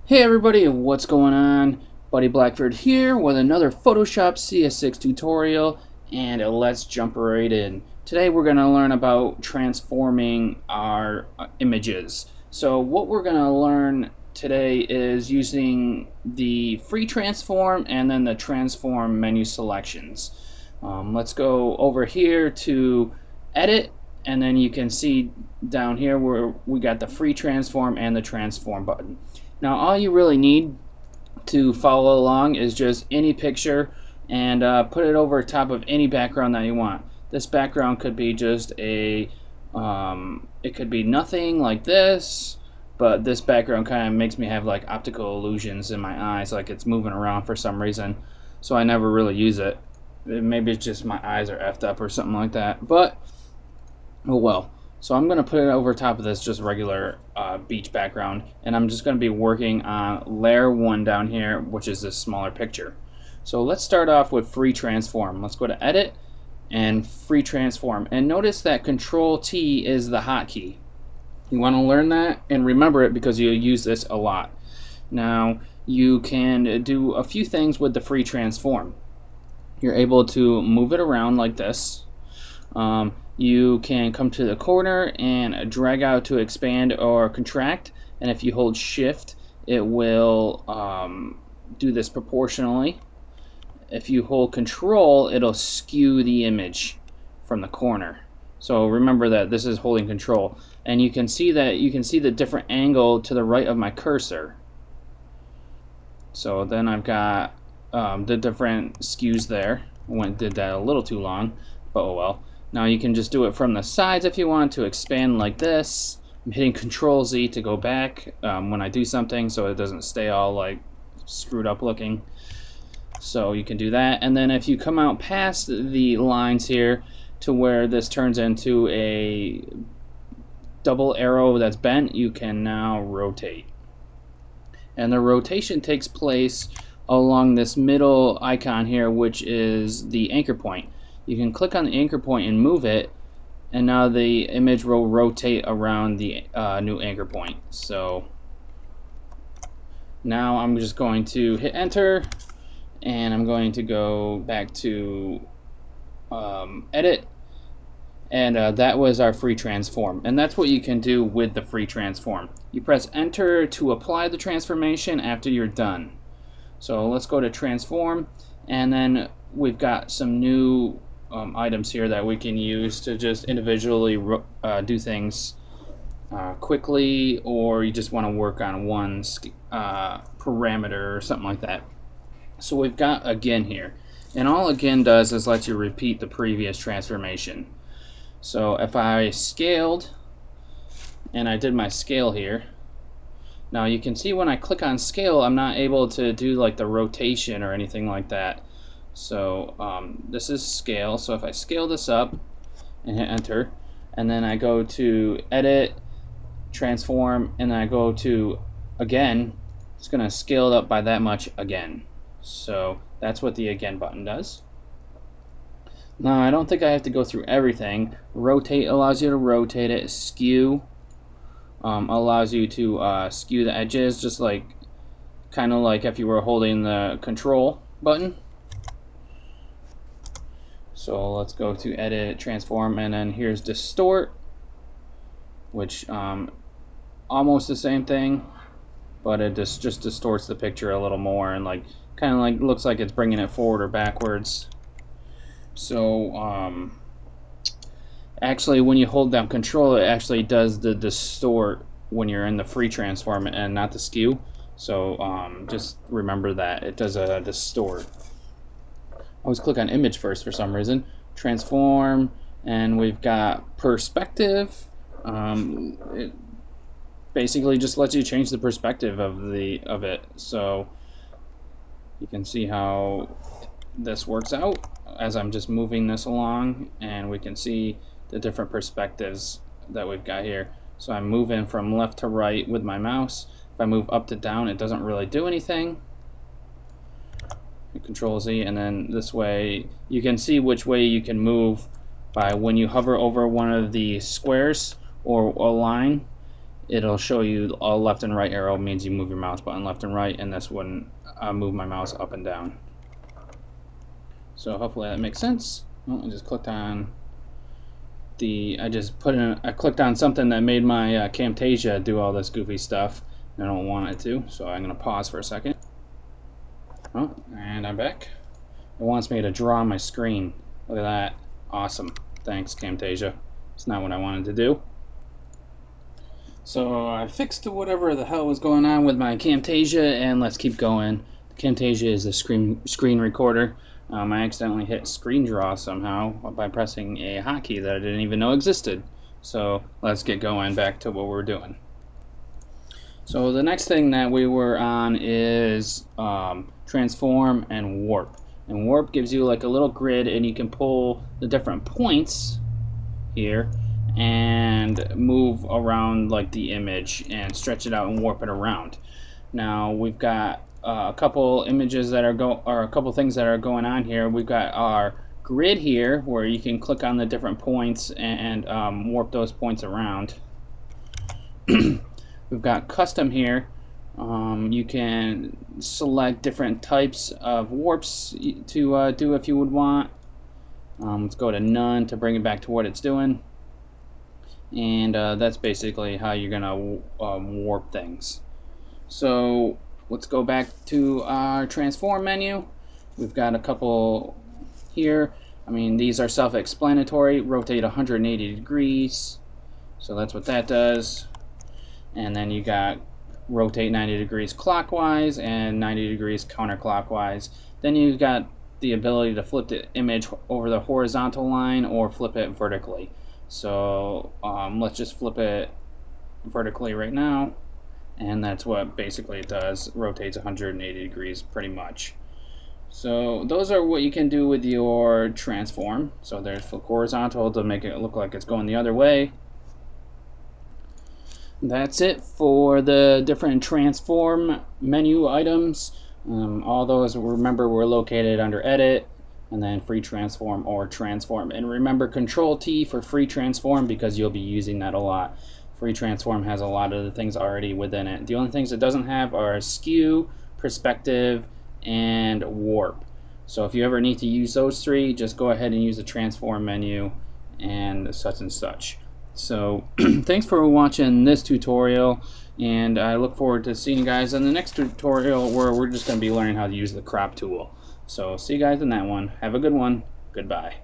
Hey everybody, what's going on? Buddy Blackford here with another Photoshop CS6 tutorial, and let's jump right in. Today we're going to learn about transforming our images. So what we're going to learn today is using the free transform and then the transform menu selections. Let's go over here to edit, and then you can see down here where we got the free transform and the transform button. Now all you really need to follow along is just any picture and put it over top of any background that you want. This background could be just a, it could be nothing like this, but this background kind of makes me have like optical illusions in my eyes, like it's moving around for some reason, so I never really use it. Maybe it's just my eyes are effed up or something like that, but oh well. So I'm going to put it over top of this just regular beach background, and I'm just going to be working on layer 1 down here, which is this smaller picture. So let's start off with free transform. Let's go to edit and free transform, and notice that Control T is the hotkey. You want to learn that and remember it because you'll use this a lot. Now you can do a few things with the free transform. You're able to move it around like this. You can come to the corner and drag out to expand or contract, and if you hold shift it will do this proportionally. If you hold control, it'll skew the image from the corner. So remember that this is holding control, and you can see the different angle to the right of my cursor. So then I've got the different skews there. Did that a little too long, but oh well. Now you can just do it from the sides if you want to expand like this. I'm hitting Control Z to go back when I do something so it doesn't stay all like screwed up looking. So you can do that, and then if you come out past the lines here to where this turns into a double arrow that's bent, you can now rotate. And the rotation takes place along this middle icon here, which is the anchor point. You can click on the anchor point and move it, and now the image will rotate around the new anchor point. So now I'm just going to hit enter, and I'm going to go back to edit, and that was our free transform. And that's what you can do with the free transform. You press enter to apply the transformation after you're done. So let's go to transform, and then we've got some new items here that we can use to just individually do things quickly, or you just want to work on one parameter or something like that. So we've got again here, and all again does is let you repeat the previous transformation. So if I scaled and I did my scale here, now you can see when I click on scale I'm not able to do like the rotation or anything like that. So this is scale, so if I scale this up and hit enter, and then I go to edit, transform, and then I go to again, it's going to scale it up by that much again. So that's what the again button does. Now I don't think I have to go through everything. Rotate allows you to rotate it. Skew allows you to skew the edges, just like kind of like if you were holding the control button. So let's go to edit, transform, and then here's distort, which almost the same thing, but it just distorts the picture a little more, and like kind of like looks like it's bringing it forward or backwards. So actually when you hold down control, it actually does the distort when you're in the free transform and not the skew. So just remember that it does a distort. I always click on image first for some reason. Transform, and we've got perspective. It basically just lets you change the perspective of it. So you can see how this works out as I'm just moving this along, and we can see the different perspectives that we've got here. So I'm moving from left to right with my mouse. If I move up to down, it doesn't really do anything. Control Z, and then this way you can see which way you can move by when you hover over one of the squares or a line. it'll show you a left and right arrow means you move your mouse button left and right, and this wouldn't move my mouse up and down. So hopefully that makes sense. Oh, I just clicked on I clicked on something that made my Camtasia do all this goofy stuff. I don't want it to, so I'm going to pause for a second. Oh, and I'm back. It wants me to draw my screen. Look at that. Awesome. Thanks, Camtasia. It's not what I wanted to do. So I fixed whatever the hell was going on with my Camtasia, and let's keep going. Camtasia is a screen recorder. I accidentally hit screen draw somehow by pressing a hotkey that I didn't even know existed. So let's get going back to what we're doing. So the next thing that we were on is transform and warp. And warp gives you like a little grid, and you can pull the different points here and move around like the image and stretch it out and warp it around. Now we've got a couple images that are a couple things that are going on here. We've got our grid here where you can click on the different points and warp those points around. We've got custom here. You can select different types of warps to do if you would want. Let's go to none to bring it back to what it's doing. And that's basically how you're gonna warp things. So let's go back to our transform menu. We've got a couple here. I mean, these are self-explanatory. Rotate 180 degrees. So that's what that does. And then you got rotate 90 degrees clockwise and 90 degrees counterclockwise. Then you've got the ability to flip the image over the horizontal line or flip it vertically. So let's just flip it vertically right now, and that's what basically it does. Rotates 180 degrees pretty much. So those are what you can do with your transform. So there's flip horizontal to make it look like it's going the other way. That's it for the different transform menu items. All those, remember, were located under edit and then free transform or transform. And remember, Control T for free transform because you'll be using that a lot. Free transform has a lot of the things already within it. The only things it doesn't have are skew, perspective, and warp. So if you ever need to use those three, just go ahead and use the transform menu and such. So thanks for watching this tutorial, and I look forward to seeing you guys in the next tutorial where we're just going to be learning how to use the crop tool. So see you guys in that one. Have a good one. Goodbye.